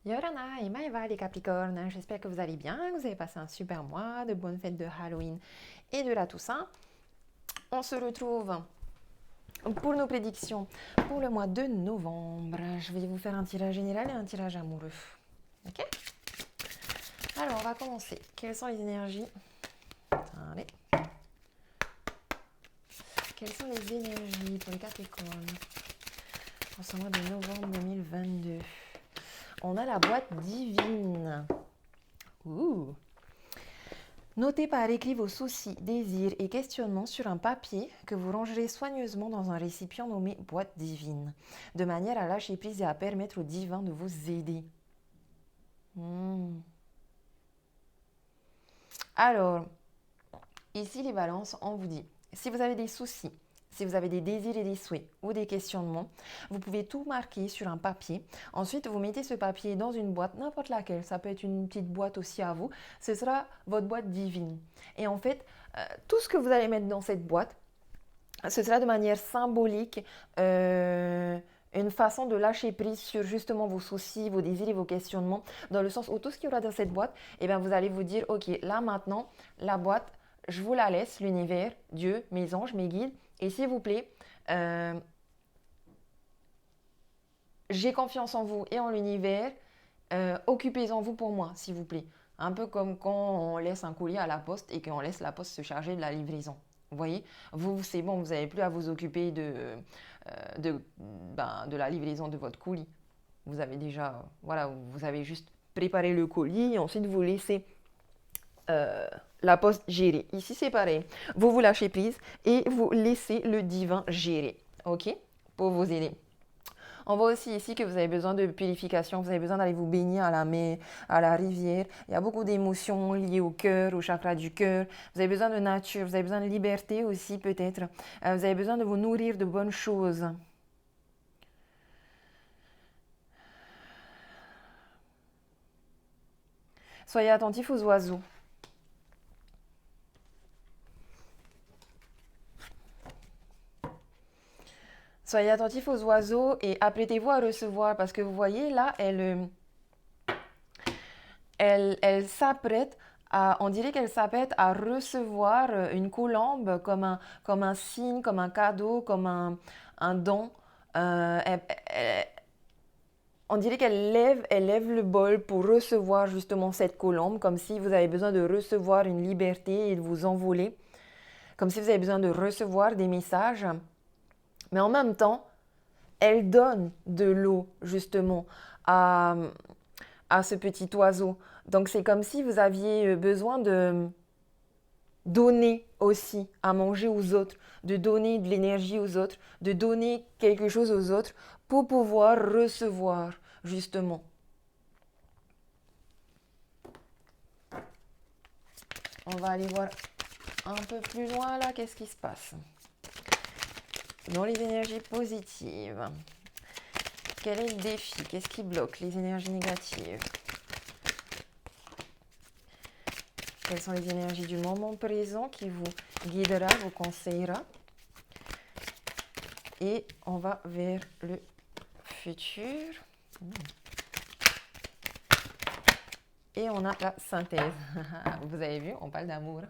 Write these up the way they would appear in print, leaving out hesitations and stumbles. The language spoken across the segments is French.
Yorana et Maëva les Capricornes, j'espère que vous allez bien, que vous avez passé un super mois, de bonnes fêtes de Halloween et de la Toussaint. On se retrouve pour nos prédictions pour le mois de novembre. Je vais vous faire un tirage général et un tirage amoureux. Ok? Alors, on va commencer. Quelles sont les énergies? Allez. Quelles sont les énergies pour les Capricornes pour ce mois de novembre 2022? On a la boîte divine. Ouh. Notez par écrit vos soucis, désirs et questionnements sur un papier que vous rangerez soigneusement dans un récipient nommé boîte divine, de manière à lâcher prise et à permettre au divin de vous aider. Alors, ici les balances, on vous dit, si vous avez des soucis, si vous avez des désirs et des souhaits ou des questionnements, vous pouvez tout marquer sur un papier. Ensuite, vous mettez ce papier dans une boîte, n'importe laquelle. Ça peut être une petite boîte aussi à vous. Ce sera votre boîte divine. Et en fait, tout ce que vous allez mettre dans cette boîte, ce sera de manière symbolique une façon de lâcher prise sur justement vos soucis, vos désirs et vos questionnements, dans le sens où tout ce qu'il y aura dans cette boîte, eh bien, vous allez vous dire, ok, là maintenant, la boîte, je vous la laisse, l'univers, Dieu, mes anges, mes guides, et s'il vous plaît, j'ai confiance en vous et en l'univers, occupez-en vous pour moi, s'il vous plaît. Un peu comme quand on laisse un colis à la poste et qu'on laisse la poste se charger de la livraison. Vous voyez, vous, c'est bon, vous n'avez plus à vous occuper de la livraison de votre colis. Vous avez déjà, voilà, vous avez juste préparé le colis et ensuite vous laissez la poste gérer. Ici, c'est pareil. Vous vous lâchez prise et vous laissez le divin gérer, ok? Pour vous aider. On voit aussi ici que vous avez besoin de purification, vous avez besoin d'aller vous baigner à la mer, à la rivière. Il y a beaucoup d'émotions liées au cœur, au chakra du cœur. Vous avez besoin de nature, vous avez besoin de liberté aussi peut-être. Vous avez besoin de vous nourrir de bonnes choses. Soyez attentifs aux oiseaux. Soyez attentifs aux oiseaux et apprêtez-vous à recevoir parce que vous voyez là, elle s'apprête on dirait qu'elle s'apprête à recevoir une colombe comme un signe, comme un cadeau, comme un don. Euh, elle- elle- on dirait elle lève le bol pour recevoir justement cette colombe, comme si vous avez besoin de recevoir une liberté et de vous envoler, comme si vous avez besoin de recevoir des messages. Mais en même temps, elle donne de l'eau justement à, à ce petit oiseau. Donc c'est comme si vous aviez besoin de donner aussi à manger aux autres, de donner de l'énergie aux autres, de donner quelque chose aux autres pour pouvoir recevoir justement. On va aller voir un peu plus loin là, qu'est-ce qui se passe dans les énergies positives. Quel est le défi? Qu'est-ce qui bloque les énergies négatives? Quelles sont les énergies du moment présent qui vous guidera, vous conseillera? Et on va vers le futur. Et on a la synthèse. Vous avez vu, on parle d'amour.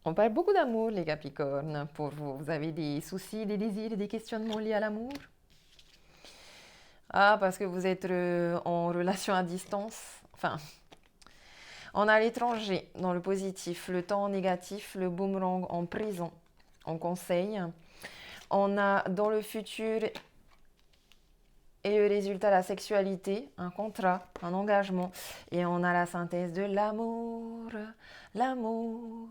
On parle beaucoup d'amour, les Capricornes, pour vous. Vous avez des soucis, des désirs, des questionnements liés à l'amour? Ah, parce que vous êtes en relation à distance. Enfin, on a l'étranger dans le positif, le temps négatif, le boomerang en prison, en conseil. On a dans le futur et le résultat, la sexualité, un contrat, un engagement. Et on a la synthèse de l'amour, l'amour.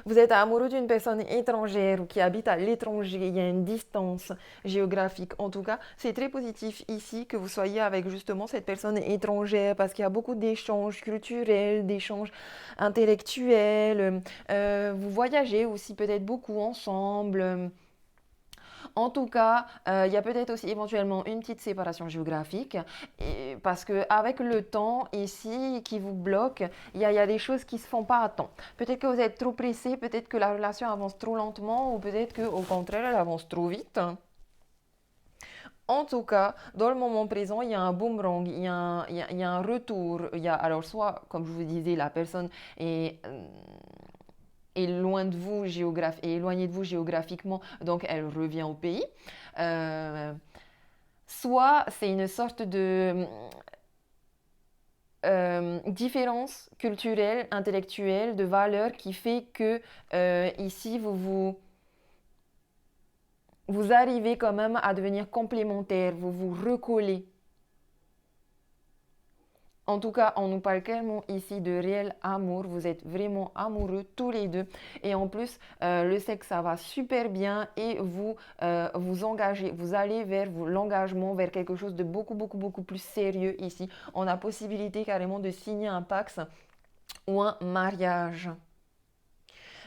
Vous êtes amoureux d'une personne étrangère ou qui habite à l'étranger, il y a une distance géographique. En tout cas, c'est très positif ici que vous soyez avec justement cette personne étrangère parce qu'il y a beaucoup d'échanges culturels, d'échanges intellectuels. Vous voyagez aussi peut-être beaucoup ensemble. En tout cas, il y a peut-être aussi éventuellement une petite séparation géographique parce qu'avec le temps ici qui vous bloque, il y a des choses qui ne se font pas à temps. Peut-être que vous êtes trop pressé, peut-être que la relation avance trop lentement ou peut-être qu'au contraire, elle avance trop vite. En tout cas, dans le moment présent, il y a un boomerang, il y a un retour. Alors, soit, comme je vous disais, la personne est loin de vous est éloignée de vous géographiquement, donc elle revient au pays. Euh, Soit c'est une sorte de différence culturelle, intellectuelle, de valeur qui fait que ici vous arrivez quand même à devenir complémentaires, vous vous recollez. En tout cas, on nous parle clairement ici de réel amour. Vous êtes vraiment amoureux tous les deux. Et en plus, le sexe, ça va super bien et vous vous engagez. Vous allez vers l'engagement, vers quelque chose de beaucoup, beaucoup, beaucoup plus sérieux ici. On a possibilité carrément de signer un pax ou un mariage.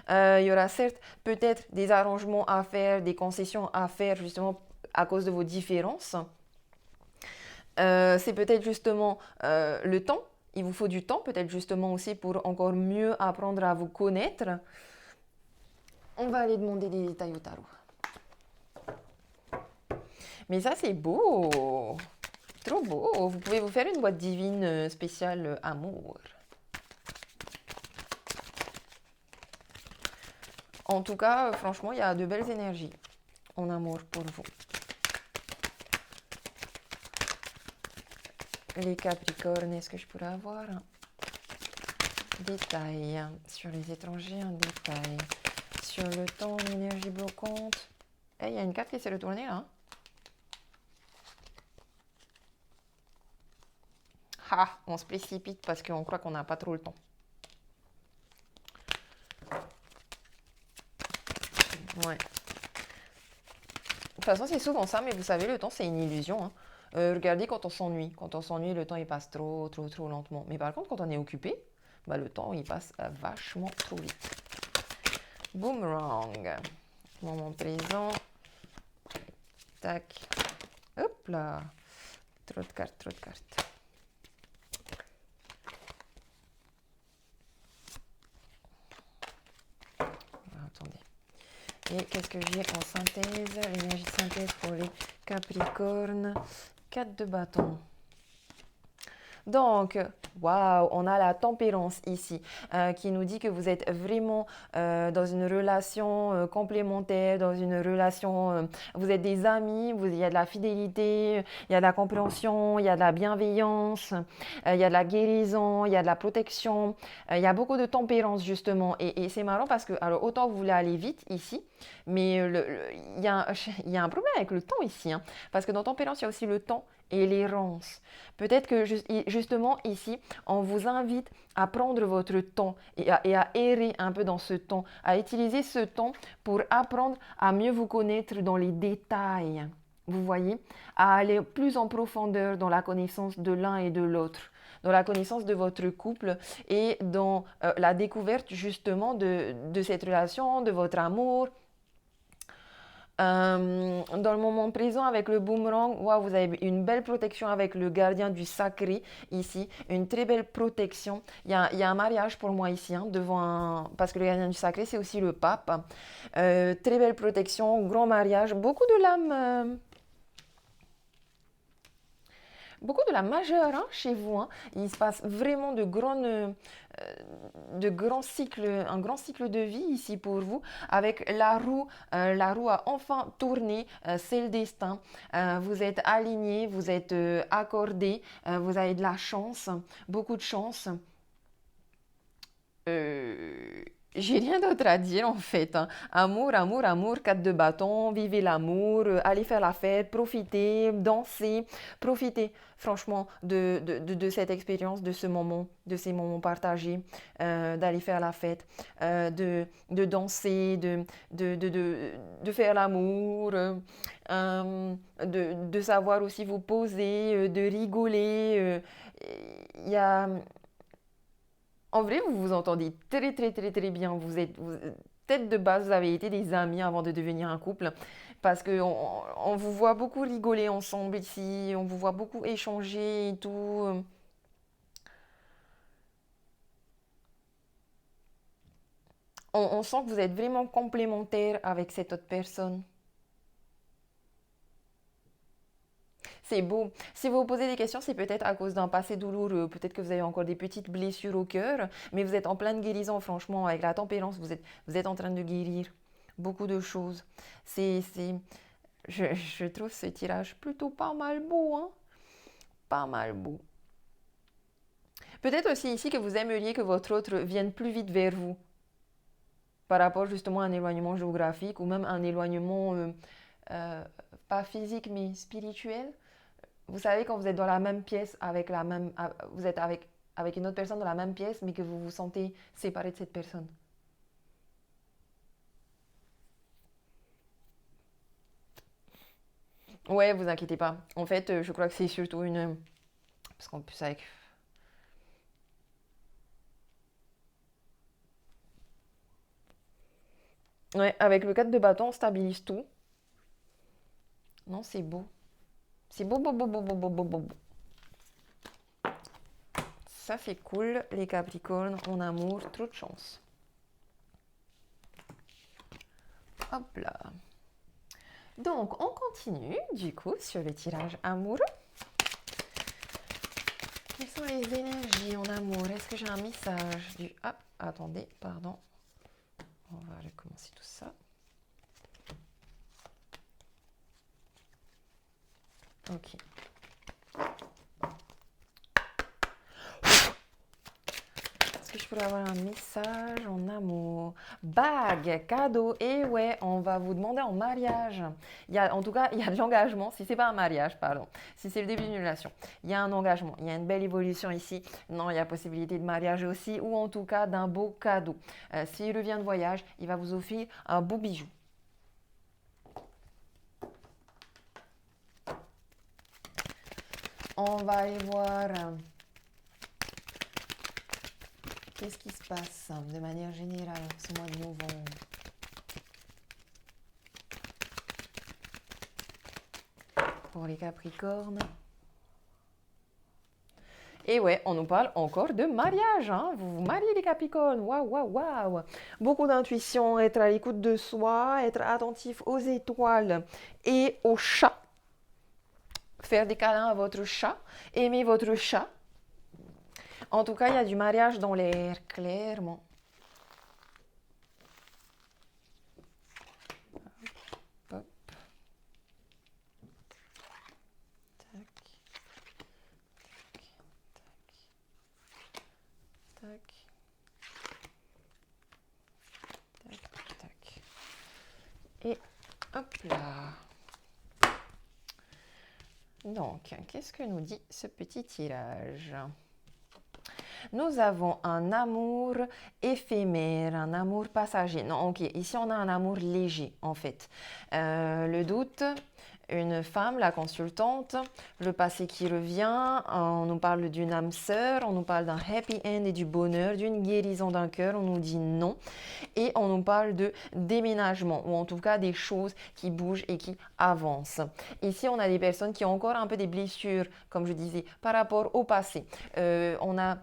Il y aura certes peut-être des arrangements à faire, des concessions à faire justement à cause de vos différences. C'est peut-être justement le temps. Il vous faut du temps, peut-être justement aussi pour encore mieux apprendre à vous connaître. On va aller demander des détails au tarot. Mais ça, c'est beau. Trop beau. Vous pouvez vous faire une boîte divine spéciale amour. En tout cas, franchement, il y a de belles énergies en amour pour vous. Les Capricornes, est-ce que je pourrais avoir un détail sur les étrangers, un détail sur le temps, l'énergie bloquante. Eh, il y a une carte qui s'est retournée là. Ah, on se précipite parce qu'on croit qu'on n'a pas trop le temps. Ouais. De toute façon, c'est souvent ça, mais vous savez, le temps, c'est une illusion. Hein. Regardez quand on s'ennuie. Quand on s'ennuie, le temps, il passe trop, trop, trop lentement. Mais par contre, quand on est occupé, bah, le temps, il passe vachement trop vite. Boomerang. Moment présent. Tac. Hop là. Trop de cartes, trop de cartes. Attendez. Et qu'est-ce que j'ai en synthèse? L'énergie de synthèse pour les Capricornes. 4 de bâton. Donc, waouh, on a la tempérance ici qui nous dit que vous êtes vraiment dans une relation complémentaire, dans une relation, vous êtes des amis, il y a de la fidélité, il y a de la compréhension, il y a de la bienveillance, il y a de la guérison, il y a de la protection, il y a beaucoup de tempérance justement. Et c'est marrant parce que, alors autant vous voulez aller vite ici, mais il il y a un problème avec le temps ici, hein, parce que dans tempérance, il y a aussi le temps et l'errance. Peut-être que justement ici, on vous invite à prendre votre temps et à errer un peu dans ce temps, à utiliser ce temps pour apprendre à mieux vous connaître dans les détails. Vous voyez, à aller plus en profondeur dans la connaissance de l'un et de l'autre, dans la connaissance de votre couple et dans la découverte justement de cette relation, de votre amour. Dans le moment présent, avec le boomerang, wow, vous avez une belle protection avec le gardien du sacré ici, une très belle protection. Il y a un mariage pour moi ici, hein, parce que le gardien du sacré, c'est aussi le pape. Très belle protection, grand mariage, beaucoup de la majeure hein, chez vous. Hein. Il se passe vraiment de grands cycles, un grand cycle de vie ici pour vous. Avec la roue a enfin tourné, c'est le destin. Vous êtes alignés, vous êtes accordés, vous avez de la chance, beaucoup de chance. Euh, j'ai rien d'autre à dire en fait. Hein. Amour, amour, amour, 4 de bâton, vivez l'amour, allez faire la fête, profitez, dansez, profitez franchement de cette expérience, de ce moment, de ces moments partagés, d'aller faire la fête, de danser, de faire l'amour, de savoir aussi vous poser, de rigoler. Il y a en vrai, vous vous entendez très très très très bien. Peut-être de base, vous avez été des amis avant de devenir un couple. Parce on vous voit beaucoup rigoler ensemble ici, on vous voit beaucoup échanger et tout. On sent que vous êtes vraiment complémentaires avec cette autre personne. C'est beau. Si vous vous posez des questions, c'est peut-être à cause d'un passé douloureux, peut-être que vous avez encore des petites blessures au cœur, mais vous êtes en pleine guérison, franchement, avec la tempérance, vous êtes en train de guérir beaucoup de choses. C'est, je trouve ce tirage plutôt pas mal beau, hein? Pas mal beau. Peut-être aussi ici que vous aimeriez que votre autre vienne plus vite vers vous par rapport justement à un éloignement géographique ou même un éloignement euh, pas physique mais spirituel. Vous savez quand vous êtes dans la même pièce avec vous êtes avec une autre personne dans la même pièce mais que vous vous sentez séparé de cette personne. Ouais, vous inquiétez pas. En fait, je crois que c'est surtout une parce qu'en plus avec ouais, avec le 4 de bâton, on stabilise tout. Non, c'est beau. C'est beau, beau, beau, beau, beau, beau, beau, beau. Ça, c'est cool, les Capricornes en amour, trop de chance. Hop là. Donc, on continue, du coup, sur le tirage amoureux. Quelles sont les énergies en amour? Est-ce que j'ai un message du... Ah, attendez, pardon. On va recommencer tout ça. Ok. Est-ce que je pourrais avoir un message en amour? Bague, cadeau, et ouais, on va vous demander en mariage. En tout cas, il y a de l'engagement, si c'est pas un mariage, pardon, si c'est le début d'une relation. Il y a un engagement, il y a une belle évolution ici. Non, il y a possibilité de mariage aussi, ou en tout cas d'un beau cadeau. S'il revient de voyage, il va vous offrir un beau bijou. On va aller voir qu'est-ce qui se passe de manière générale ce mois de novembre. Pour les Capricornes. Et ouais, on nous parle encore de mariage. Hein. Vous vous mariez les Capricornes. Waouh, waouh, waouh. Beaucoup d'intuition, être à l'écoute de soi, être attentif aux étoiles et aux chats. Faire des câlins à votre chat. Aimer votre chat. En tout cas, il y a du mariage dans l'air, clairement. Hop. Tac. Tac. Tac. Tac. Et hop là. Donc, qu'est-ce que nous dit ce petit tirage? Nous avons un amour éphémère, un amour passager. Non, ok, ici on a un amour léger en fait. Le doute, une femme, la consultante, le passé qui revient, on nous parle d'une âme sœur, on nous parle d'un happy end et du bonheur, d'une guérison d'un cœur, on nous dit non. Et on nous parle de déménagement, ou en tout cas des choses qui bougent et qui avancent. Ici, on a des personnes qui ont encore un peu des blessures, comme je disais, par rapport au passé. On a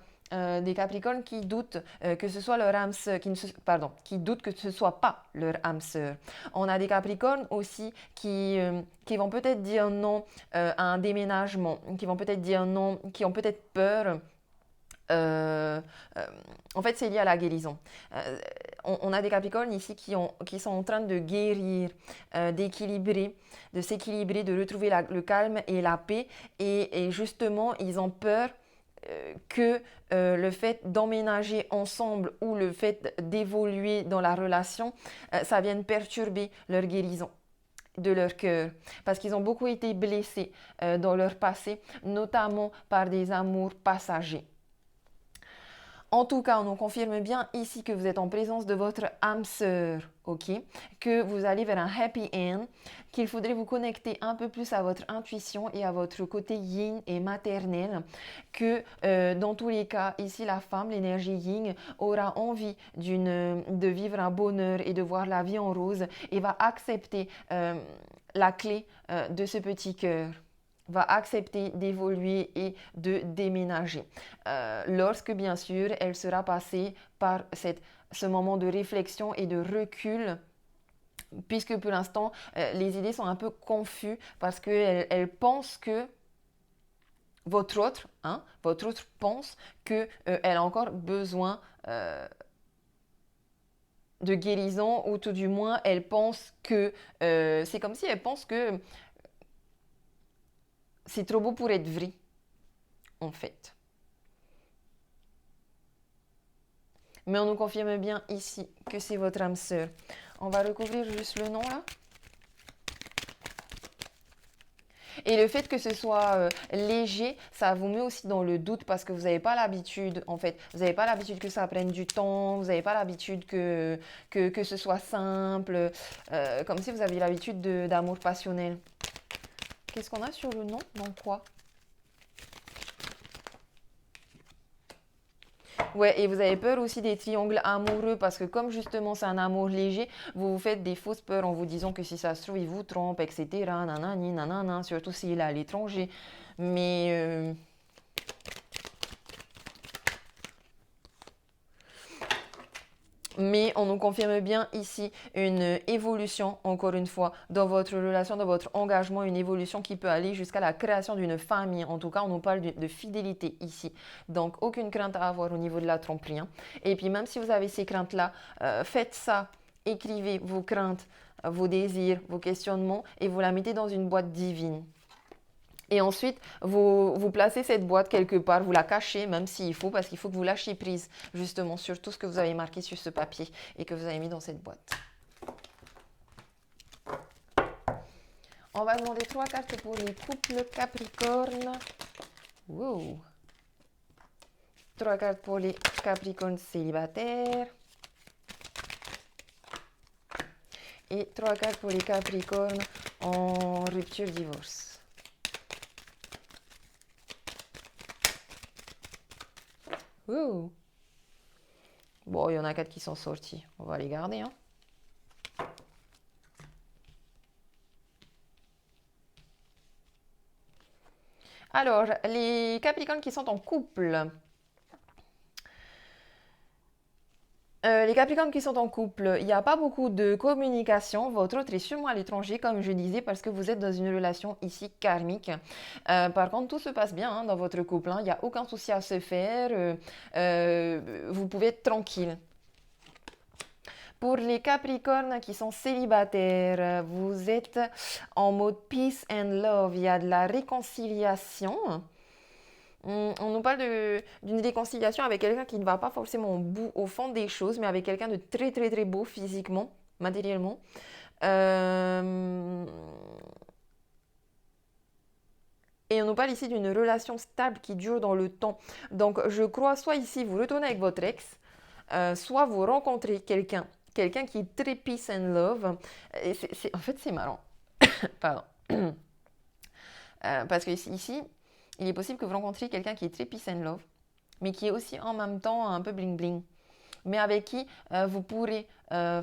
des Capricornes qui doutent que ce soit leur âme sœur, qui doutent que ce soit pas leur âme sœur. On a des Capricornes aussi qui vont peut-être dire non à un déménagement, qui vont peut-être dire non, qui ont peut-être peur. Euh, euh, En fait, c'est lié à la guérison. On a des Capricornes ici qui sont en train de guérir, d'équilibrer, de s'équilibrer, de retrouver le calme et la paix. Et justement, ils ont peur que le fait d'emménager ensemble ou le fait d'évoluer dans la relation, ça vienne perturber leur guérison de leur cœur, parce qu'ils ont beaucoup été blessés dans leur passé, notamment par des amours passagers. En tout cas, on nous confirme bien ici que vous êtes en présence de votre âme sœur, ok? Que vous allez vers un happy end, qu'il faudrait vous connecter un peu plus à votre intuition et à votre côté yin et maternel, que dans tous les cas, ici la femme, l'énergie yin, aura envie de vivre un bonheur et de voir la vie en rose et va accepter la clé de ce petit cœur, va accepter d'évoluer et de déménager. Lorsque, bien sûr, elle sera passée par ce moment de réflexion et de recul, puisque pour l'instant, les idées sont un peu confuses parce qu'elle pense que votre autre pense que elle a encore besoin de guérison, ou tout du moins, elle pense que c'est comme si elle pense que c'est trop beau pour être vrai, en fait. Mais on nous confirme bien ici que c'est votre âme sœur. On va recouvrir juste le nom là. Et le fait que ce soit léger, ça vous met aussi dans le doute parce que vous n'avez pas l'habitude, en fait. Vous n'avez pas l'habitude que ça prenne du temps, vous n'avez pas l'habitude que ce soit simple, comme si vous aviez l'habitude d'amour passionnel. Qu'est-ce qu'on a sur le nom? Dans quoi? Ouais, et vous avez peur aussi des triangles amoureux parce que comme justement c'est un amour léger, vous vous faites des fausses peurs en vous disant que si ça se trouve, il vous trompe, etc. Nanani, nanana, surtout s'il est à l'étranger. Mais Mais on nous confirme bien ici une évolution, encore une fois, dans votre relation, dans votre engagement, une évolution qui peut aller jusqu'à la création d'une famille. En tout cas, on nous parle de fidélité ici. Donc, aucune crainte à avoir au niveau de la tromperie, hein. Et puis, même si vous avez ces craintes-là, faites ça, écrivez vos craintes, vos désirs, vos questionnements, et vous la mettez dans une boîte divine. Et ensuite, vous placez cette boîte quelque part, vous la cachez, même s'il faut, parce qu'il faut que vous lâchiez prise, justement, sur tout ce que vous avez marqué sur ce papier et que vous avez mis dans cette boîte. On va demander 3 cartes pour les couples Capricorne. Wow. 3 cartes pour les Capricornes célibataires. Et 3 cartes pour les Capricornes en rupture divorce. Ouh. Bon, il y en a 4 qui sont sortis. On va les garder, hein. Alors, les Capricornes qui sont en couple. Les Capricornes qui sont en couple, il n'y a pas beaucoup de communication. Votre autre est sûrement à l'étranger, comme je disais, parce que vous êtes dans une relation ici karmique. Par contre, tout se passe bien, hein, dans votre couple, hein. Il n'y a aucun souci à se faire. Vous pouvez être tranquille. Pour les Capricornes qui sont célibataires, vous êtes en mode peace and love. Il y a de la réconciliation. On nous parle d'une réconciliation avec quelqu'un qui ne va pas forcément au fond des choses, mais avec quelqu'un de très très très beau physiquement, matériellement. Et on nous parle ici d'une relation stable qui dure dans le temps. Donc je crois, soit ici vous retournez avec votre ex, soit vous rencontrez quelqu'un qui est très peace and love. Et en fait c'est marrant. Pardon. Parce que ici, il est possible que vous rencontriez quelqu'un qui est très peace and love, mais qui est aussi en même temps un peu bling bling, mais avec qui vous pourrez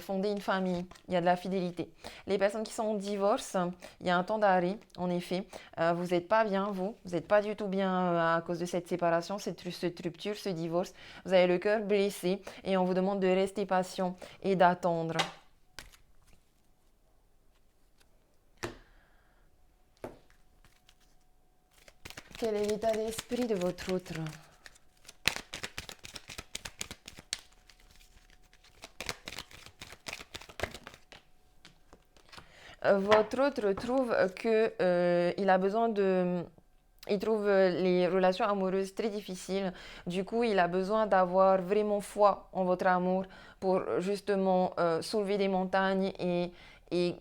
fonder une famille. Il y a de la fidélité. Les personnes qui sont en divorce, il y a un temps d'arrêt, en effet. Vous n'êtes pas bien, vous n'êtes pas du tout bien à cause de cette séparation, cette rupture, ce divorce. Vous avez le cœur blessé et on vous demande de rester patient et d'attendre. Quel est l'état d'esprit de votre autre? Votre autre trouve que il a besoin de... Il trouve les relations amoureuses très difficiles. Du coup, il a besoin d'avoir vraiment foi en votre amour pour justement soulever des montagnes et, et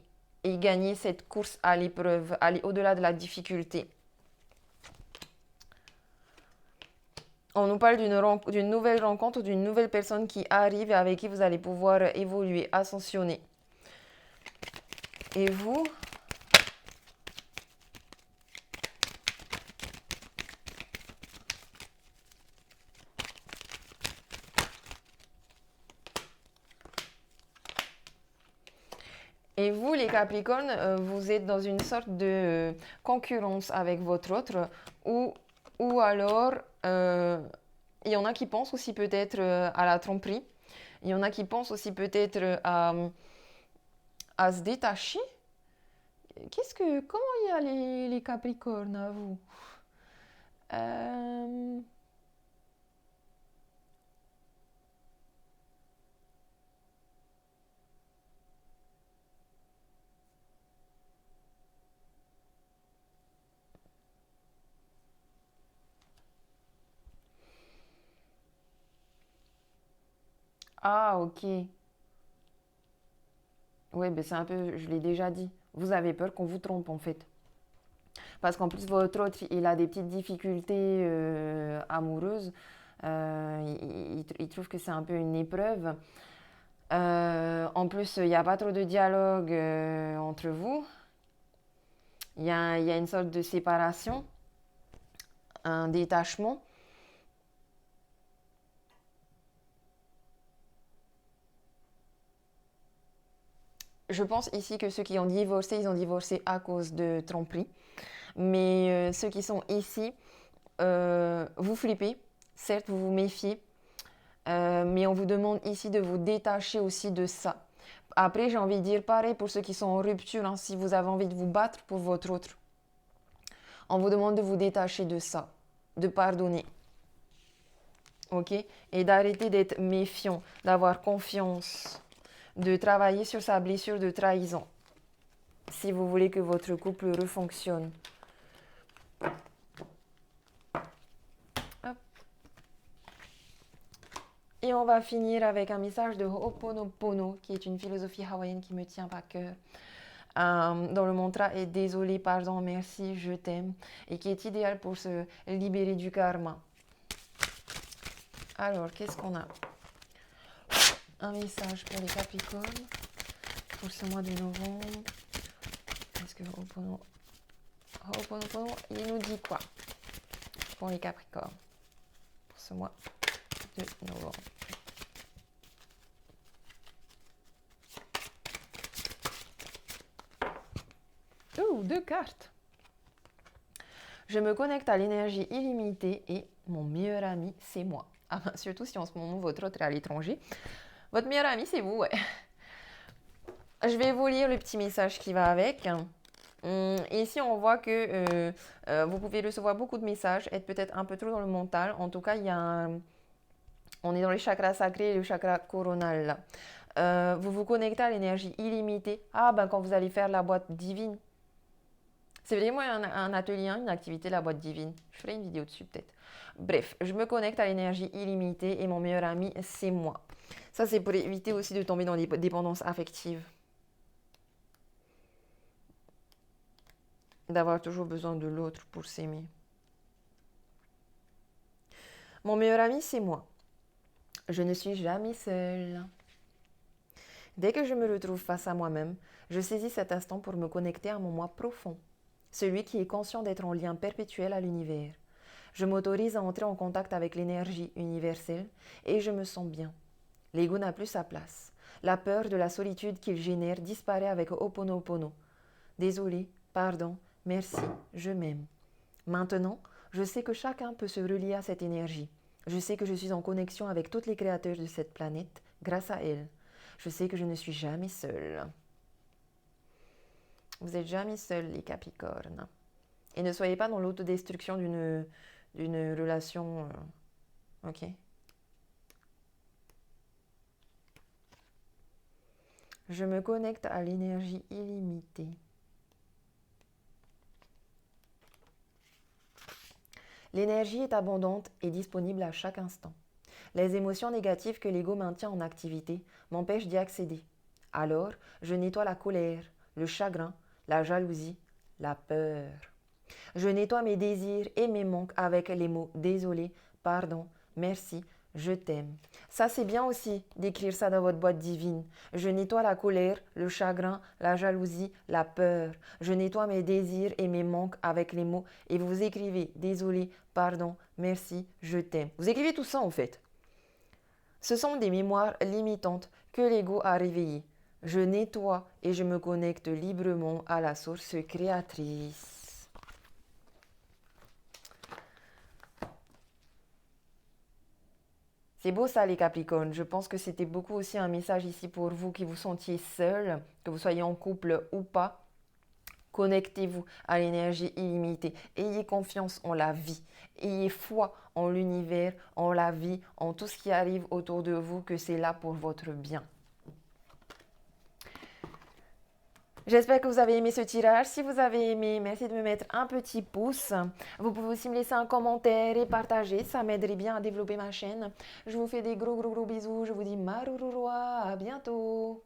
gagner cette course à l'épreuve, aller au-delà de la difficulté. On nous parle d'une nouvelle rencontre ou d'une nouvelle personne qui arrive et avec qui vous allez pouvoir évoluer, ascensionner. Et vous? Et vous, les Capricornes, vous êtes dans une sorte de concurrence avec votre autre, ou alors il y en a qui pensent aussi peut-être à la tromperie, il y en a qui pensent aussi peut-être à se détacher. Comment il y a les Capricornes à vous? Euh, Ah, ok. Ouais, ben c'est un peu, je l'ai déjà dit. Vous avez peur qu'on vous trompe en fait. Parce qu'en plus, votre autre, il a des petites difficultés amoureuses. Il trouve que c'est un peu une épreuve. En plus, il n'y a pas trop de dialogue entre vous. Il y a une sorte de séparation, un détachement. Je pense ici que ceux qui ont divorcé, ils ont divorcé à cause de tromperie. Mais ceux qui sont ici, vous flippez. Certes, vous vous méfiez. Mais on vous demande ici de vous détacher aussi de ça. Après, j'ai envie de dire pareil pour ceux qui sont en rupture, hein, si vous avez envie de vous battre pour votre autre. On vous demande de vous détacher de ça, de pardonner, ok? Et d'arrêter d'être méfiant, d'avoir confiance, de travailler sur sa blessure de trahison, si vous voulez que votre couple refonctionne. Hop. Et on va finir avec un message de Ho'oponopono, qui est une philosophie hawaïenne qui me tient à cœur. Dont le mantra est désolé, pardon, merci, je t'aime, et qui est idéal pour se libérer du karma. Alors, qu'est-ce qu'on a? Un message pour les Capricornes pour ce mois de novembre. Est-ce que Ho'oponopono, il nous dit quoi pour les Capricornes pour ce mois de novembre? Oh, 2 cartes. Je me connecte à l'énergie illimitée et mon meilleur ami, c'est moi. Ah, surtout si en ce moment votre autre est à l'étranger. Votre meilleur ami, c'est vous, ouais. Je vais vous lire le petit message qui va avec. Ici, on voit que vous pouvez recevoir beaucoup de messages, être peut-être un peu trop dans le mental. En tout cas, on est dans les chakras sacrés et le chakra coronal. Là. Vous vous connectez à l'énergie illimitée. Ah, ben quand vous allez faire la boîte divine. C'est vraiment un atelier, une activité, la boîte divine. Je ferai une vidéo dessus peut-être. Bref, je me connecte à l'énergie illimitée et mon meilleur ami, c'est moi. Ça, c'est pour éviter aussi de tomber dans des dépendances affectives. D'avoir toujours besoin de l'autre pour s'aimer. Mon meilleur ami, c'est moi. Je ne suis jamais seule. Dès que je me retrouve face à moi-même, je saisis cet instant pour me connecter à mon moi profond, celui qui est conscient d'être en lien perpétuel à l'univers. Je m'autorise à entrer en contact avec l'énergie universelle et je me sens bien. L'ego n'a plus sa place. La peur de la solitude qu'il génère disparaît avec Ho'oponopono. Désolé, pardon, merci, je m'aime. Maintenant, je sais que chacun peut se relier à cette énergie. Je sais que je suis en connexion avec toutes les créateurs de cette planète grâce à elle. Je sais que je ne suis jamais seule. Vous n'êtes jamais seuls, les Capricornes. Et ne soyez pas dans l'autodestruction d'une relation. Ok? Je me connecte à l'énergie illimitée. L'énergie est abondante et disponible à chaque instant. Les émotions négatives que l'ego maintient en activité m'empêchent d'y accéder. Alors, je nettoie la colère, le chagrin, la jalousie, la peur. Je nettoie mes désirs et mes manques avec les mots désolé, pardon, merci, je t'aime. Ça, c'est bien aussi d'écrire ça dans votre boîte divine. Je nettoie la colère, le chagrin, la jalousie, la peur. Je nettoie mes désirs et mes manques avec les mots et vous écrivez désolé, pardon, merci, je t'aime. Vous écrivez tout ça en fait. Ce sont des mémoires limitantes que l'ego a réveillées. Je nettoie et je me connecte librement à la source créatrice. C'est beau ça les Capricornes. Je pense que c'était beaucoup aussi un message ici pour vous qui vous sentiez seul, que vous soyez en couple ou pas. Connectez-vous à l'énergie illimitée. Ayez confiance en la vie. Ayez foi en l'univers, en la vie, en tout ce qui arrive autour de vous, que c'est là pour votre bien. J'espère que vous avez aimé ce tirage. Si vous avez aimé, merci de me mettre un petit pouce. Vous pouvez aussi me laisser un commentaire et partager. Ça m'aiderait bien à développer ma chaîne. Je vous fais des gros bisous. Je vous dis marururua. À bientôt.